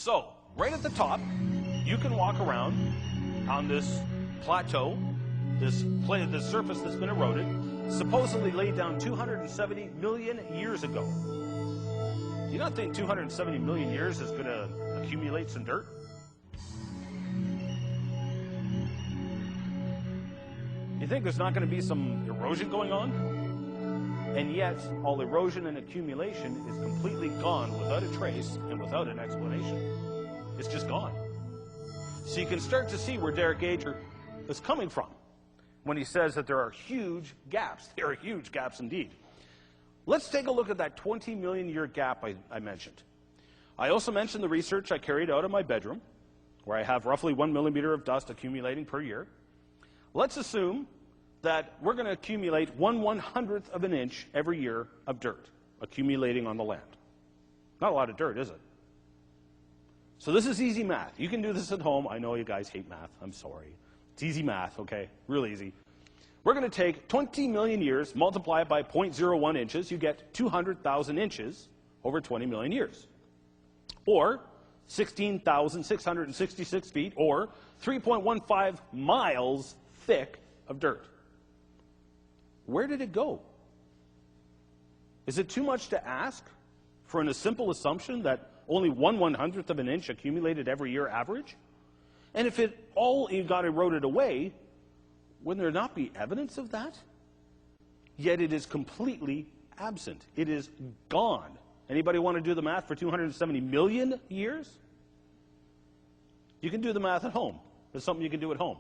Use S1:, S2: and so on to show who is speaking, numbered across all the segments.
S1: So, right at the top, you can walk around on this plateau, this surface that's been eroded, supposedly laid down 270 million years ago. Do you not think 270 million years is going to accumulate some dirt? You think there's not going to be some erosion going on? And yet, all erosion and accumulation is completely gone without a trace and without an explanation. It's just gone. So you can start to see where Derek Gager is coming from when he says that there are huge gaps. There are huge gaps indeed. Let's take a look at that 20 million year gap I mentioned. I also mentioned the research I carried out in my bedroom, where I have roughly 1 millimeter of dust accumulating per year. Let's assume that we're going to accumulate 1/100th of an inch every year of dirt accumulating on the land. Not a lot of dirt, is it? So this is easy math. You can do this at home. I know you guys hate math. I'm sorry. It's easy math, okay? Real easy. We're going to take 20 million years, multiply it by 0.01 inches. You get 200,000 inches over 20 million years. Or 16,666 feet, or 3.15 miles thick of dirt. Where did it go? Is it too much to ask for a simple assumption that only 1/100th of an inch accumulated every year average? And if it all got eroded away, wouldn't there not be evidence of that? Yet it is completely absent. It is gone. Anybody want to do the math for 270 million years? You can do the math at home. It's something you can do at home.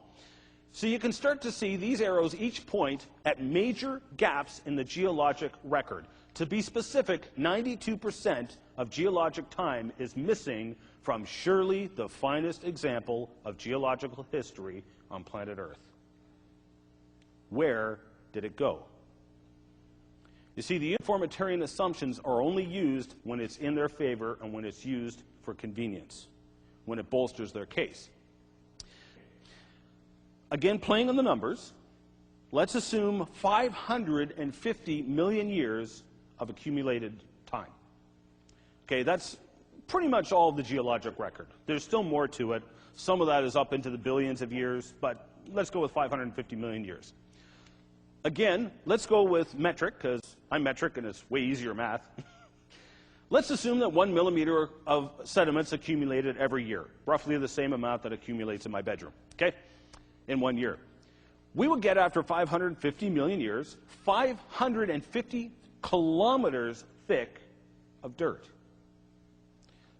S1: So you can start to see these arrows each point at major gaps in the geologic record. To be specific, 92% of geologic time is missing from surely the finest example of geological history on planet Earth. Where did it go? You see, the uniformitarian assumptions are only used when it's in their favor and when it's used for convenience, when it bolsters their case. Again, playing on the numbers, let's assume 550 million years of accumulated time. Okay, that's pretty much all of the geologic record. There's still more to it. Some of that is up into the billions of years, but let's go with 550 million years. Again, let's go with metric, because I'm metric and it's way easier math. Let's assume that 1 millimeter of sediments accumulated every year, roughly the same amount that accumulates in my bedroom, okay, in 1 year. We would get, after 550 million years, 550 kilometers thick of dirt.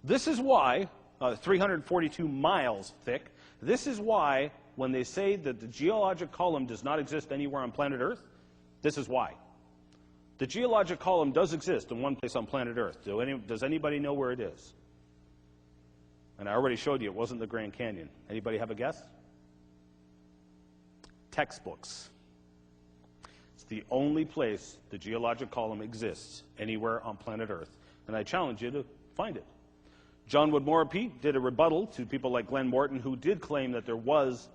S1: This is why, 342 miles thick, this is why when they say that the geologic column does not exist anywhere on planet Earth, this is why. The geologic column does exist in one place on planet Earth. Does anybody know where it is? And I already showed you it wasn't the Grand Canyon. Anybody have a guess? Textbooks. It's the only place the geologic column exists anywhere on planet Earth. And I challenge you to find it. John Wood-Morripy did a rebuttal to people like Glenn Morton, who did claim that there was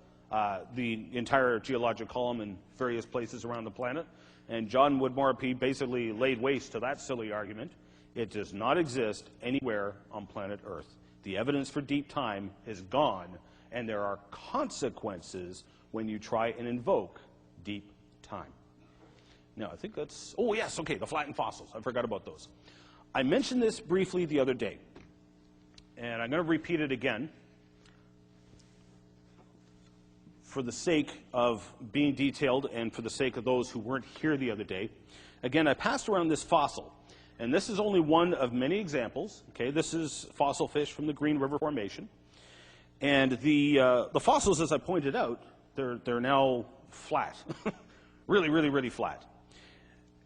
S1: the entire geologic column in various places around the planet. And John Wood-Morripy basically laid waste to that silly argument. It does not exist anywhere on planet Earth. The evidence for deep time is gone, and there are consequences when you try and invoke deep time. Now, I think that's, oh yes, okay, the flattened fossils. I forgot about those. I mentioned this briefly the other day, and I'm going to repeat it again for the sake of being detailed and for the sake of those who weren't here the other day. Again, I passed around this fossil, and this is only one of many examples. Okay, this is fossil fish from the Green River Formation, and the fossils, as I pointed out, they're now flat, really flat.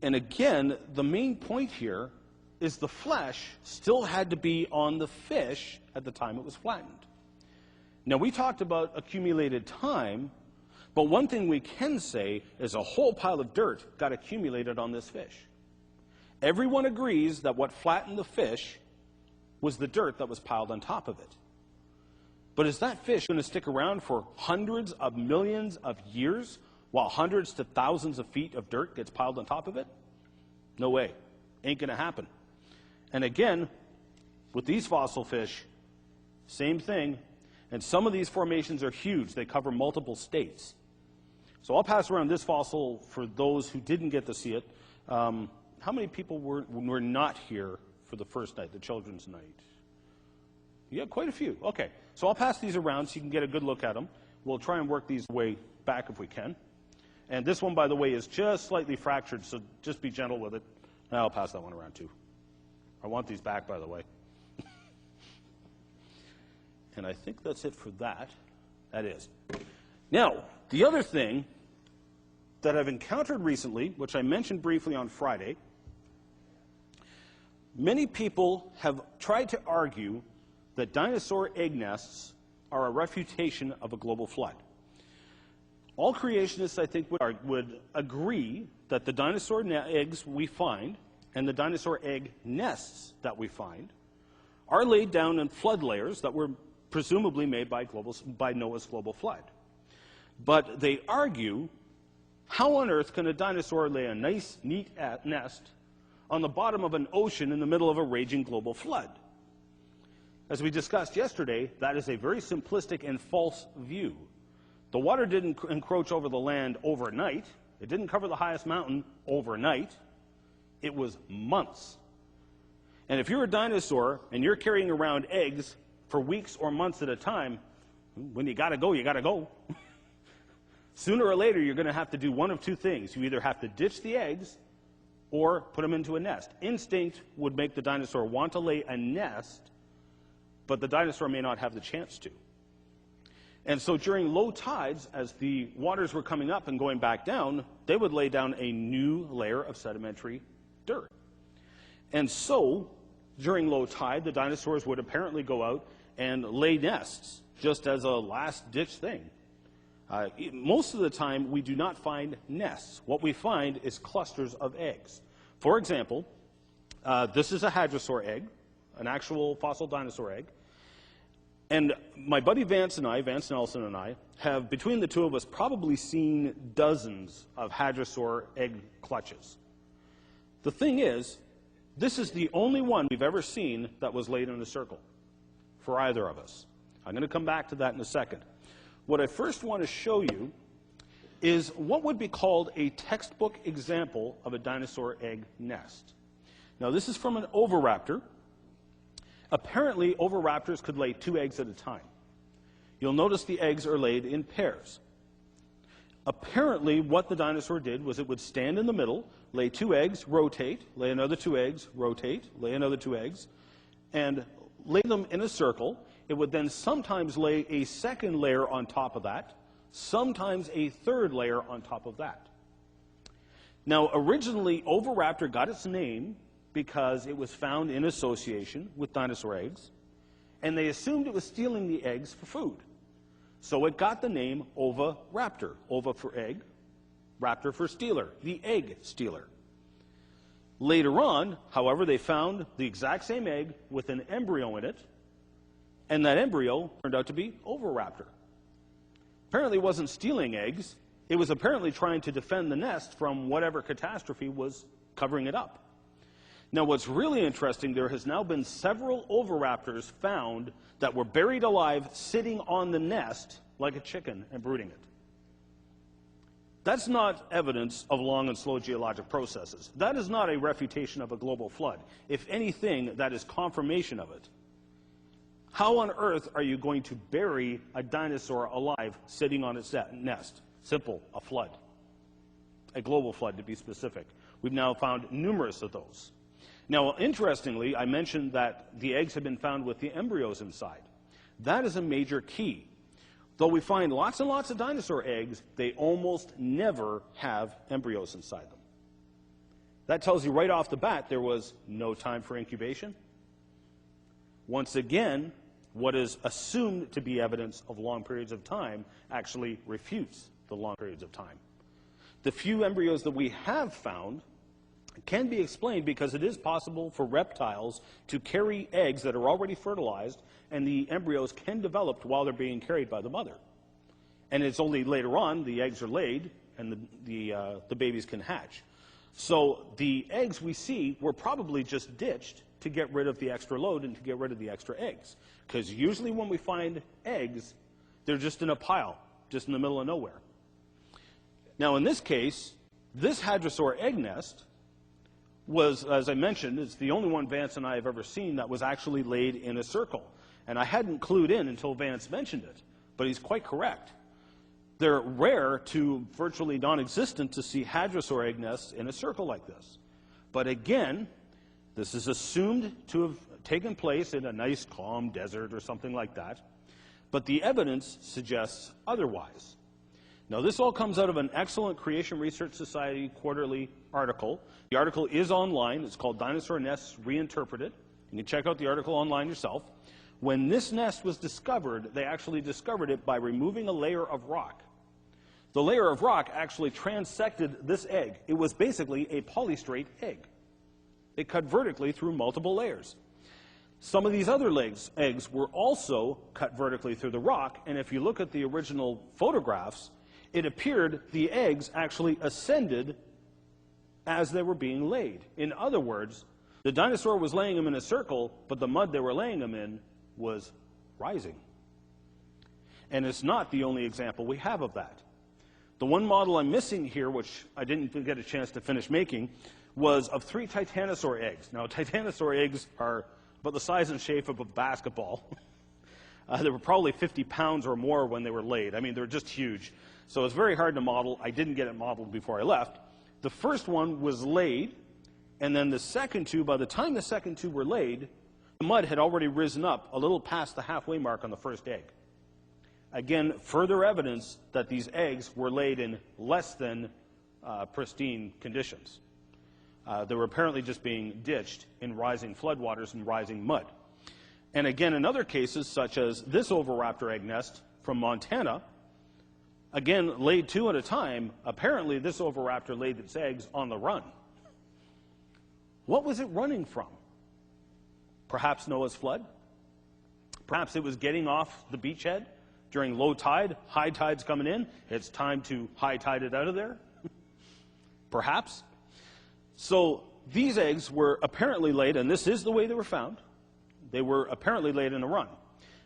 S1: And again, the main point here is the flesh still had to be on the fish at the time it was flattened. Now, we talked about accumulated time, but one thing we can say is a whole pile of dirt got accumulated on this fish. Everyone agrees that what flattened the fish was the dirt that was piled on top of it. But is that fish going to stick around for hundreds of millions of years while hundreds to thousands of feet of dirt gets piled on top of it? No way. Ain't going to happen. And again, with these fossil fish, Same thing. And some of these formations are huge. They cover multiple states. So I'll pass around this fossil for those who didn't get to see it. How many people were not here for the first night, the children's night? Yeah, quite a few. Okay. So I'll pass these around so you can get a good look at them. We'll try and work these way back if we can. And this one, by the way, is just slightly fractured, so just be gentle with it. I'll pass that one around too. I want these back, by the way. And I think that's it for that. That is. Now, the other thing that I've encountered recently, which I mentioned briefly on Friday, many people have tried to argue that dinosaur egg nests are a refutation of a global flood. All creationists, I think, would agree that the dinosaur eggs we find and the dinosaur egg nests that we find are laid down in flood layers that were presumably made by Noah's global flood. But they argue, how on earth can a dinosaur lay a nice, neat nest on the bottom of an ocean in the middle of a raging global flood? As we discussed yesterday, that is a very simplistic and false view. The water didn't encroach over the land overnight. It didn't cover the highest mountain overnight. It was months. And if you're a dinosaur and you're carrying around eggs for weeks or months at a time, when you gotta go, you gotta go. Sooner or later, you're going to have to do one of two things. You either have to ditch the eggs or put them into a nest. Instinct would make the dinosaur want to lay a nest, but the dinosaur may not have the chance to. And so during low tides, as the waters were coming up and going back down, they would lay down a new layer of sedimentary dirt. And so during low tide, the dinosaurs would apparently go out and lay nests, just as a last-ditch thing. Most of the time, we do not find nests. What we find is clusters of eggs. For example, this is a hadrosaur egg, an actual fossil dinosaur egg. And my buddy Vance Nelson and I, have, between the two of us, probably seen dozens of hadrosaur egg clutches. The thing is, this is the only one we've ever seen that was laid in a circle for either of us. I'm going to come back to that in a second. What I first want to show you is what would be called a textbook example of a dinosaur egg nest. Now, this is from an oviraptor. Apparently, oviraptors could lay 2 eggs at a time. You'll notice the eggs are laid in pairs. Apparently, what the dinosaur did was it would stand in the middle, lay 2 eggs, rotate, lay another 2 eggs, rotate, lay another 2 eggs, and lay them in a circle. It would then sometimes lay a second layer on top of that, sometimes a third layer on top of that. Now, originally, oviraptor got its name because it was found in association with dinosaur eggs, and they assumed it was stealing the eggs for food. So it got the name oviraptor. Ova for egg, raptor for stealer, the egg stealer. Later on, however, they found the exact same egg with an embryo in it, and that embryo turned out to be oviraptor. Apparently it wasn't stealing eggs. It was apparently trying to defend the nest from whatever catastrophe was covering it up. Now, what's really interesting, there has now been several oviraptors found that were buried alive sitting on the nest like a chicken and brooding it. That's not evidence of long and slow geologic processes. That is not a refutation of a global flood. If anything, that is confirmation of it. How on earth are you going to bury a dinosaur alive sitting on its nest? Simple, a flood. A global flood, to be specific. We've now found numerous of those. Now, interestingly, I mentioned that the eggs have been found with the embryos inside. That is a major key. Though we find lots and lots of dinosaur eggs, they almost never have embryos inside them. That tells you right off the bat there was no time for incubation. Once again, what is assumed to be evidence of long periods of time actually refutes the long periods of time. The few embryos that we have found can be explained because it is possible for reptiles to carry eggs that are already fertilized, and the embryos can develop while they're being carried by the mother. And it's only later on the eggs are laid and the babies can hatch. So the eggs we see were probably just ditched to get rid of the extra load and to get rid of the extra eggs. Because usually when we find eggs, they're just in a pile, just in the middle of nowhere. Now in this case, this hadrosaur egg nest was, as I mentioned, it's the only one Vance and I have ever seen that was actually laid in a circle. And I hadn't clued in until Vance mentioned it, but he's quite correct. They're rare to virtually non-existent to see hadrosaur egg nests in a circle like this. But again, this is assumed to have taken place in a nice, calm desert or something like that. But the evidence suggests otherwise. Now, this all comes out of an excellent Creation Research Society quarterly article. The article is online. It's called Dinosaur Nests Reinterpreted. You can check out the article online yourself. When this nest was discovered, they actually discovered it by removing a layer of rock. The layer of rock actually transected this egg. It was basically a polystrate egg. It cut vertically through multiple layers. Some of these other eggs were also cut vertically through the rock, and if you look at the original photographs, it appeared the eggs actually ascended as they were being laid. In other words, the dinosaur was laying them in a circle, but the mud they were laying them in was rising. And it's not the only example we have of that. The one model I'm missing here, which I didn't get a chance to finish making, was of 3 titanosaur eggs. Now, titanosaur eggs are about the size and shape of a basketball. They were probably 50 pounds or more when they were laid. I mean, they're just huge. So it's very hard to model. I didn't get it modeled before I left. The first one was laid, and then the second two, by the time the second two were laid, the mud had already risen up a little past the halfway mark on the first egg. Again, further evidence that these eggs were laid in less than pristine conditions. They were apparently just being ditched in rising floodwaters and rising mud. And again, in other cases, such as this oviraptor egg nest from Montana, again, laid 2 at a time, apparently this oviraptor laid its eggs on the run. What was it running from? Perhaps Noah's flood? Perhaps it was getting off the beachhead during low tide, high tide's coming in, it's time to high tide it out of there? Perhaps. So these eggs were apparently laid, and this is the way they were found, they were apparently laid in a run.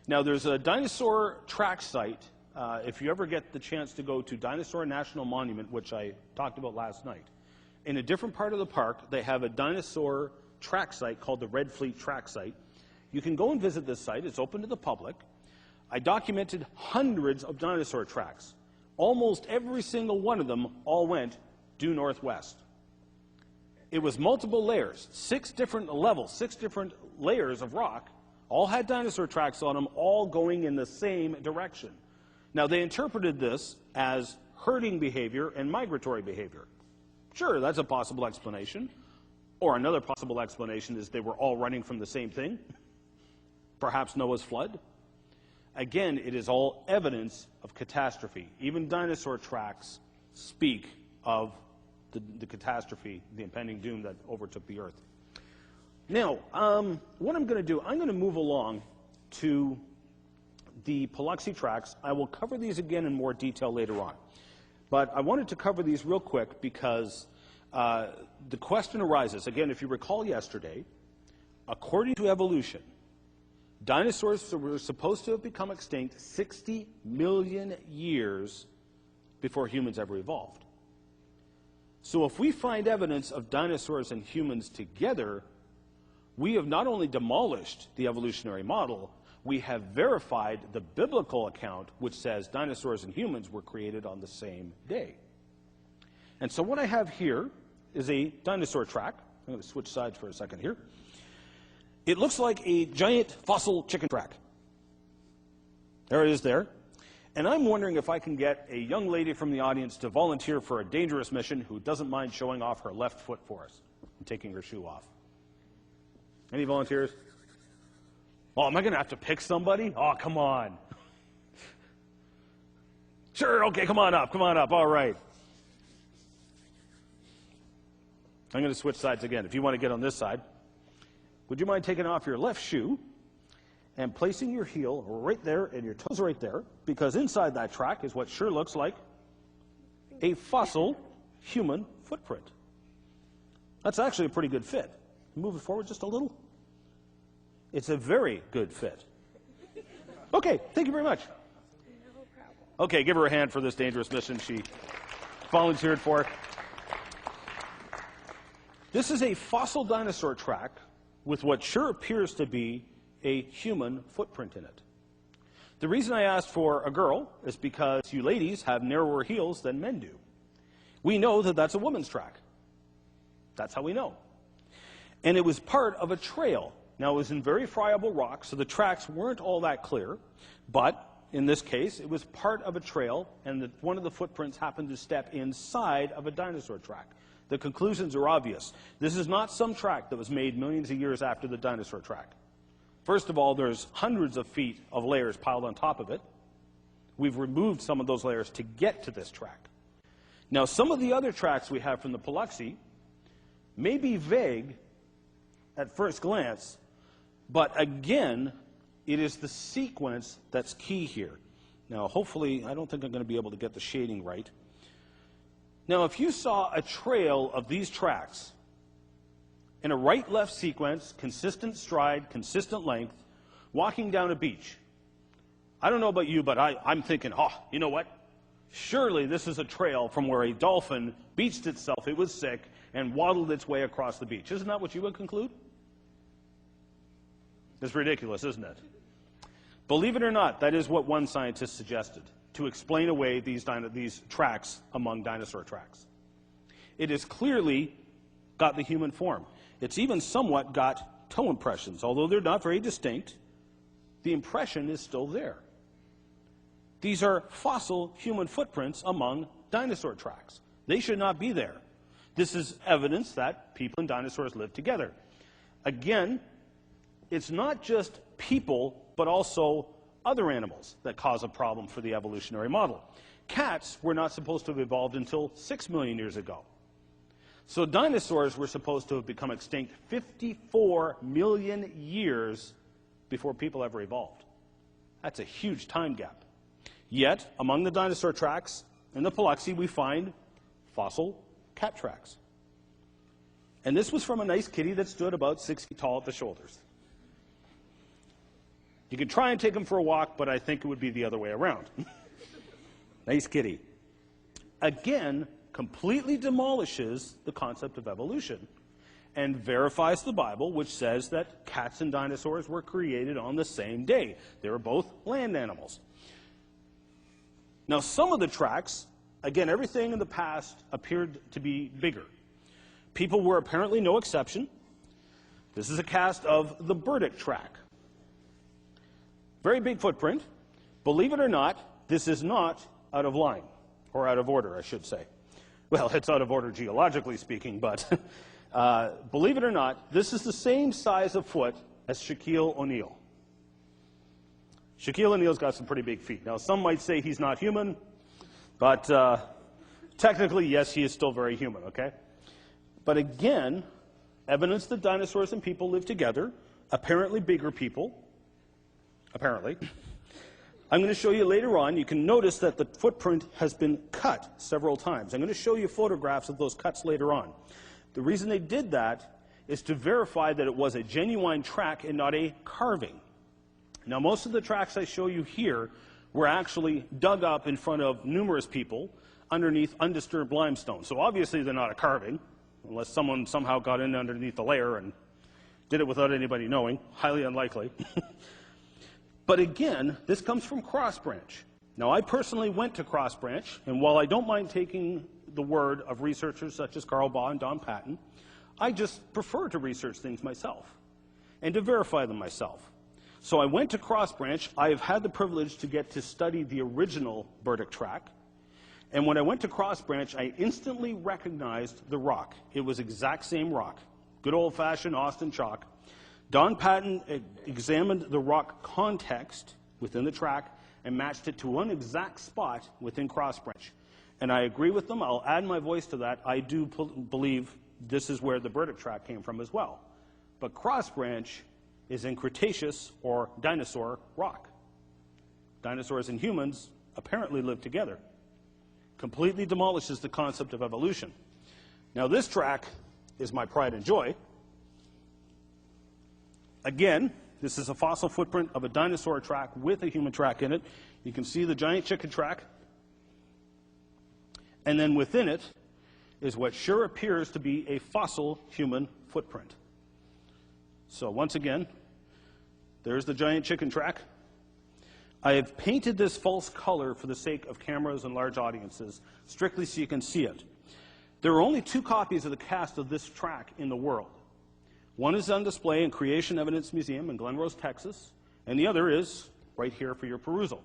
S1: Now there's a dinosaur track site, if you ever get the chance to go to Dinosaur National Monument, which I talked about last night. In a different part of the park, they have a dinosaur track site called the Red Fleet Track Site. You can go and visit this site, it's open to the public. I documented hundreds of dinosaur tracks. Almost every single one of them all went due northwest. It was multiple layers, 6 different levels, 6 different layers of rock, all had dinosaur tracks on them, all going in the same direction. Now, they interpreted this as herding behavior and migratory behavior. Sure, that's a possible explanation. Or another possible explanation is they were all running from the same thing. Perhaps Noah's flood. Again, it is all evidence of catastrophe. Even dinosaur tracks speak of the catastrophe, the impending doom that overtook the earth. Now, what I'm going to do, I'm going to move along to the Paluxy tracks. I will cover these again in more detail later on. But I wanted to cover these real quick because the question arises, again, if you recall yesterday, according to evolution, dinosaurs were supposed to have become extinct 60 million years before humans ever evolved. So if we find evidence of dinosaurs and humans together, we have not only demolished the evolutionary model, we have verified the biblical account which says dinosaurs and humans were created on the same day. And so what I have here is a dinosaur track. I'm going to switch sides for a second here. It looks like a giant fossil chicken track. There it is there. And I'm wondering if I can get a young lady from the audience to volunteer for a dangerous mission who doesn't mind showing off her left foot for us and taking her shoe off. Any volunteers? Oh, am I going to have to pick somebody? Oh, come on. Sure, okay, come on up, all right. I'm going to switch sides again. If you want to get on this side, would you mind taking off your left shoe and placing your heel right there and your toes right there, because inside that track is what sure looks like a fossil human footprint. That's actually a pretty good fit. Move it forward just a little. It's a very good fit. Okay, thank you very much.
S2: No problem.
S1: Okay, give her a hand for this dangerous mission she volunteered for. This is a fossil dinosaur track with what sure appears to be a human footprint in it. The reason I asked for a girl is because you ladies have narrower heels than men do. We know that that's a woman's track. That's how we know. And it was part of a trail. Now, it was in very friable rock, so the tracks weren't all that clear, but in this case, it was part of a trail, and one of the footprints happened to step inside of a dinosaur track. The conclusions are obvious. This is not some track that was made millions of years after the dinosaur track. First of all, there's hundreds of feet of layers piled on top of it. We've removed some of those layers to get to this track. Now, some of the other tracks we have from the Paluxy may be vague at first glance, but again, it is the sequence that's key here. Now, hopefully, I don't think I'm going to be able to get the shading right. Now, if you saw a trail of these tracks in a right-left sequence, consistent stride, consistent length, walking down a beach, I don't know about you, but I'm thinking, oh, you know what? Surely this is a trail from where a dolphin beached itself, it was sick, and waddled its way across the beach. Isn't that what you would conclude? It's ridiculous, isn't it? Believe it or not, that is what one scientist suggested, to explain away these tracks among dinosaur tracks. It has clearly got the human form. It's even somewhat got toe impressions. Although they're not very distinct, the impression is still there. These are fossil human footprints among dinosaur tracks. They should not be there. This is evidence that people and dinosaurs lived together. Again, it's not just people, but also other animals that cause a problem for the evolutionary model. Cats were not supposed to have evolved until 6 million years ago. So dinosaurs were supposed to have become extinct 54 million years before people ever evolved. That's a huge time gap. Yet, among the dinosaur tracks in the Paluxy, we find fossil cat tracks. And this was from a nice kitty that stood about 6 feet tall at the shoulders. You could try and take him for a walk, but I think it would be the other way around. Nice kitty. Again, completely demolishes the concept of evolution and verifies the Bible, which says that cats and dinosaurs were created on the same day. They were both land animals. Now, some of the tracks, again, everything in the past appeared to be bigger. People were apparently no exception. This is a cast of the Burdick track. Very big footprint. Believe it or not, this is not out of line, or out of order, I should say. Well, it's out of order geologically speaking, but believe it or not, this is the same size of foot as Shaquille O'Neal. Shaquille O'Neal's got some pretty big feet. Now, some might say he's not human, but technically, yes, he is still very human, okay? But again, evidence that dinosaurs and people lived together, apparently bigger people, apparently. I'm going to show you later on, you can notice that the footprint has been cut several times. I'm going to show you photographs of those cuts later on. The reason they did that is to verify that it was a genuine track and not a carving. Now, most of the tracks I show you here were actually dug up in front of numerous people underneath undisturbed limestone. So obviously they're not a carving, unless someone somehow got in underneath the layer and did it without anybody knowing. Highly unlikely. But again, this comes from Cross Branch. Now, I personally went to Cross Branch, and while I don't mind taking the word of researchers such as Carl Baugh and Don Patton, I just prefer to research things myself and to verify them myself. So I went to Cross Branch. I have had the privilege to get to study the original Burdick track. And when I went to Cross Branch, I instantly recognized the rock. It was exact same rock, good old-fashioned Austin chalk. Don Patton examined the rock context within the track and matched it to one exact spot within Cross Branch. And I agree with them. I'll add my voice to that. I do believe this is where the Burdick track came from as well. But Cross Branch is in Cretaceous or dinosaur rock. Dinosaurs and humans apparently lived together. Completely demolishes the concept of evolution. Now, this track is my pride and joy. Again, This is a fossil footprint of a dinosaur track with a human track in it. You can see the giant chicken track. And then within it is what sure appears to be a fossil human footprint. So once again, there's the giant chicken track. I have painted this false color for the sake of cameras and large audiences, strictly so you can see it. There are only 2 copies of the cast of this track in the world. One is on display in Creation Evidence Museum in Glen Rose, Texas, and the other is right here for your perusal.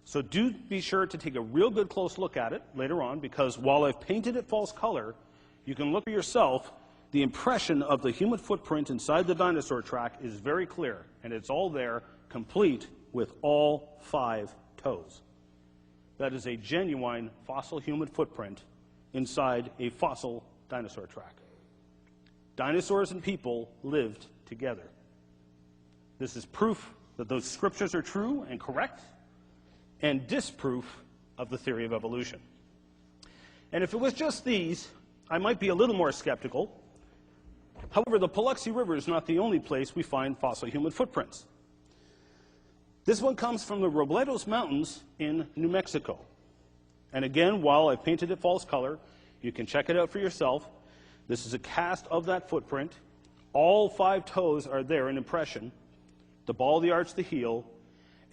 S1: So do be sure to take a real good close look at it later on, because while I've painted it false color, you can look for yourself. The impression of the human footprint inside the dinosaur track is very clear, and it's all there, complete with all 5 toes. That is a genuine fossil human footprint inside a fossil dinosaur track. Dinosaurs and people lived together. This is proof that those scriptures are true and correct, and disproof of the theory of evolution. And if it was just these, I might be a little more skeptical. However, the Paluxy River is not the only place we find fossil human footprints. This one comes from the Robledos Mountains in New Mexico. And again, while I've painted it false color, you can check it out for yourself. This is a cast of that footprint. All 5 toes are there in impression. The ball, the arch, the heel.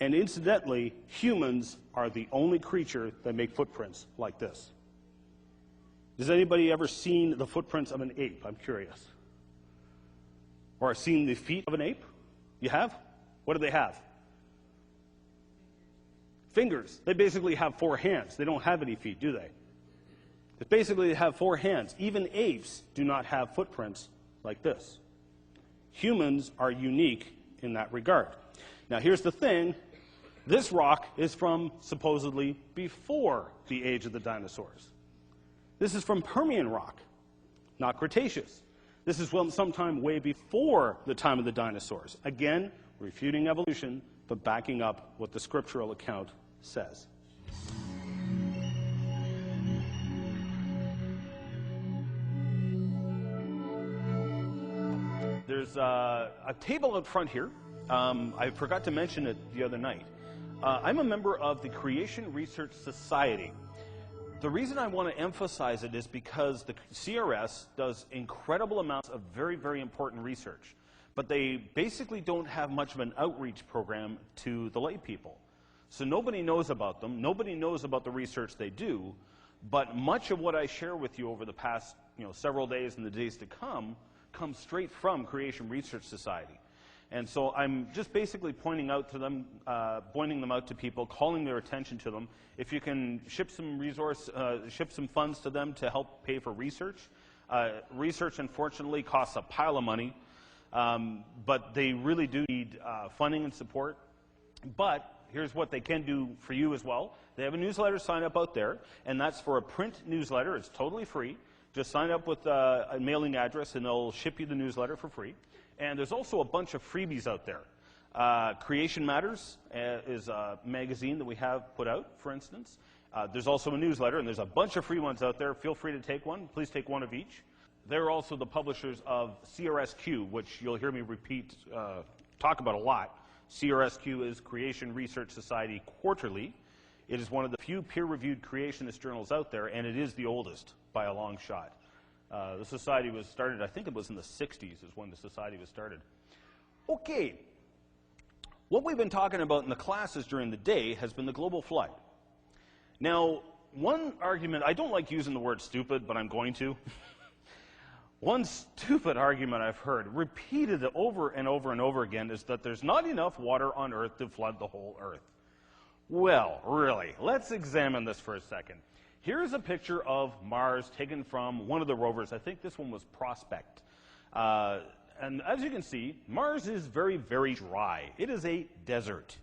S1: And incidentally, humans are the only creature that make footprints like this. Has anybody ever seen the footprints of an ape? I'm curious. Or seen the feet of an ape? You have? What do they have? Fingers. They basically have 4 hands. They don't have any feet, do they? They basically have 4 hands. Even apes do not have footprints like this. Humans are unique in that regard. Now here's the thing. This rock is from supposedly before the age of the dinosaurs. This is from Permian rock, not Cretaceous. This is from sometime way before the time of the dinosaurs. Again, refuting evolution, but backing up what the scriptural account says. There's a table out front here. I forgot to mention it the other night. I'm a member of the Creation Research Society. The reason I want to emphasize it is because the CRS does incredible amounts of very, very important research, but they basically don't have much of an outreach program to the lay people. So nobody knows about them, nobody knows about the research they do, but much of what I share with you over the past several days and the days to come comes straight from Creation Research Society. And so I'm just basically pointing out to them, pointing them out to people, calling their attention to them. If you can ship some ship some funds to them to help pay for research. Research, unfortunately, costs a pile of money, but they really do need funding and support. But here's what they can do for you as well. They have a newsletter sign up out there, and that's for a print newsletter. It's totally free. Just sign up with a mailing address, and they'll ship you the newsletter for free. And there's also a bunch of freebies out there. Creation Matters is a magazine that we have put out, for instance. There's also a newsletter, and there's a bunch of free ones out there. Feel free to take one. Please take one of each. They're also the publishers of CRSQ, which you'll hear me talk about a lot. CRSQ is Creation Research Society Quarterly. It is one of the few peer-reviewed creationist journals out there, and it is the oldest by a long shot. The society was started, I think it was in the 60s is when the society was started. Okay, what we've been talking about in the classes during the day has been the global flood. Now, one argument, I don't like using the word stupid, but I'm going to. One stupid argument I've heard, repeated over and over and over again, is that there's not enough water on Earth to flood the whole Earth. Well, really, let's examine this for a second. Here's a picture of Mars taken from one of the rovers. I think this one was Prospect. And as you can see, Mars is very, very dry. It is a desert.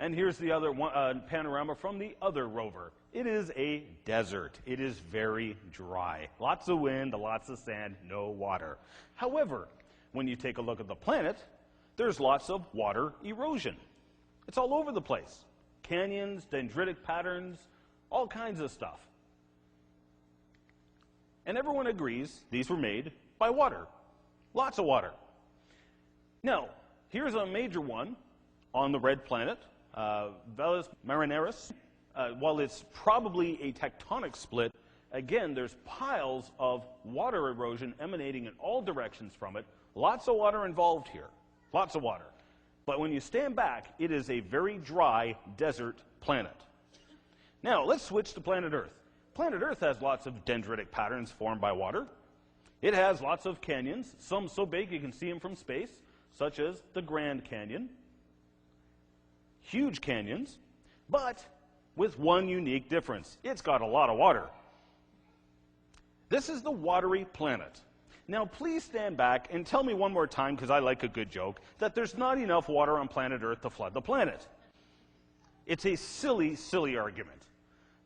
S1: And here's the other one, panorama from the other rover. It is a desert. It is very dry. Lots of wind, lots of sand, no water. However, when you take a look at the planet, there's lots of water erosion. It's all over the place. Canyons, dendritic patterns, all kinds of stuff. And everyone agrees these were made by water. Lots of water. Now, Here's a major one on the red planet, Valles Marineris. While it's probably a tectonic split, again, there's piles of water erosion emanating in all directions from it. Lots of water involved here. Lots of water. But when you stand back, it is a very dry desert planet. Now, let's switch to planet Earth. Planet Earth has lots of dendritic patterns formed by water. It has lots of canyons, some so big you can see them from space, such as the Grand Canyon. Huge canyons, but with one unique difference. It's got a lot of water. This is the watery planet. Now, please stand back and tell me one more time, because I like a good joke, that there's not enough water on planet Earth to flood the planet. It's a silly, silly argument.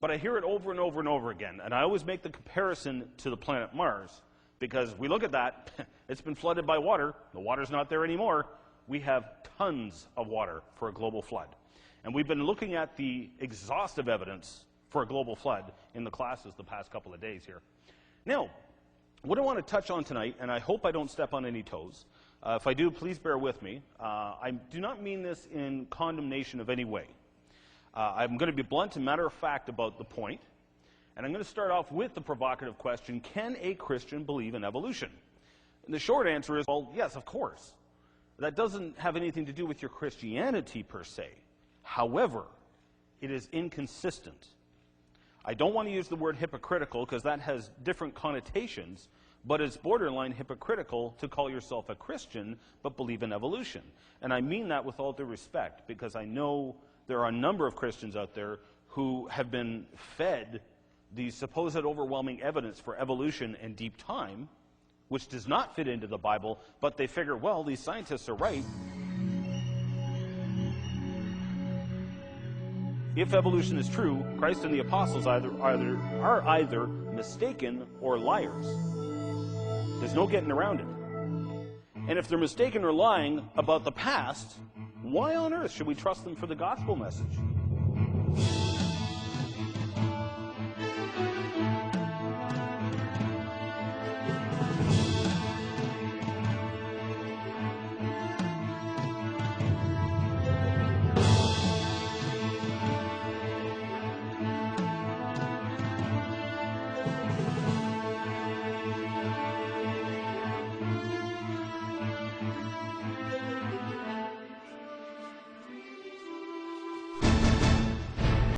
S1: But I hear it over and over and over again, and I always make the comparison to the planet Mars, because we look at that, it's been flooded by water, the water's not there anymore, we have tons of water for a global flood. And we've been looking at the exhaustive evidence for a global flood in the classes the past couple of days here. Now, what I want to touch on tonight, and I hope I don't step on any toes, if I do, please bear with me. I do not mean this in condemnation of any way. I'm going to be blunt and matter of fact about the point, and I'm going to start off with the provocative question, can a Christian believe in evolution? And the short answer is, well, yes, of course. That doesn't have anything to do with your Christianity per se. However, it is inconsistent. I don't want to use the word hypocritical because that has different connotations, but it's borderline hypocritical to call yourself a Christian but believe in evolution. And I mean that with all due respect, because I know there are a number of Christians out there who have been fed the supposed overwhelming evidence for evolution and deep time, which does not fit into the Bible, but they figure, well, these scientists are right. If evolution is true, Christ and the apostles are either mistaken or liars. There's no getting around it. And if they're mistaken or lying about the past, why on earth should we trust them for the gospel message?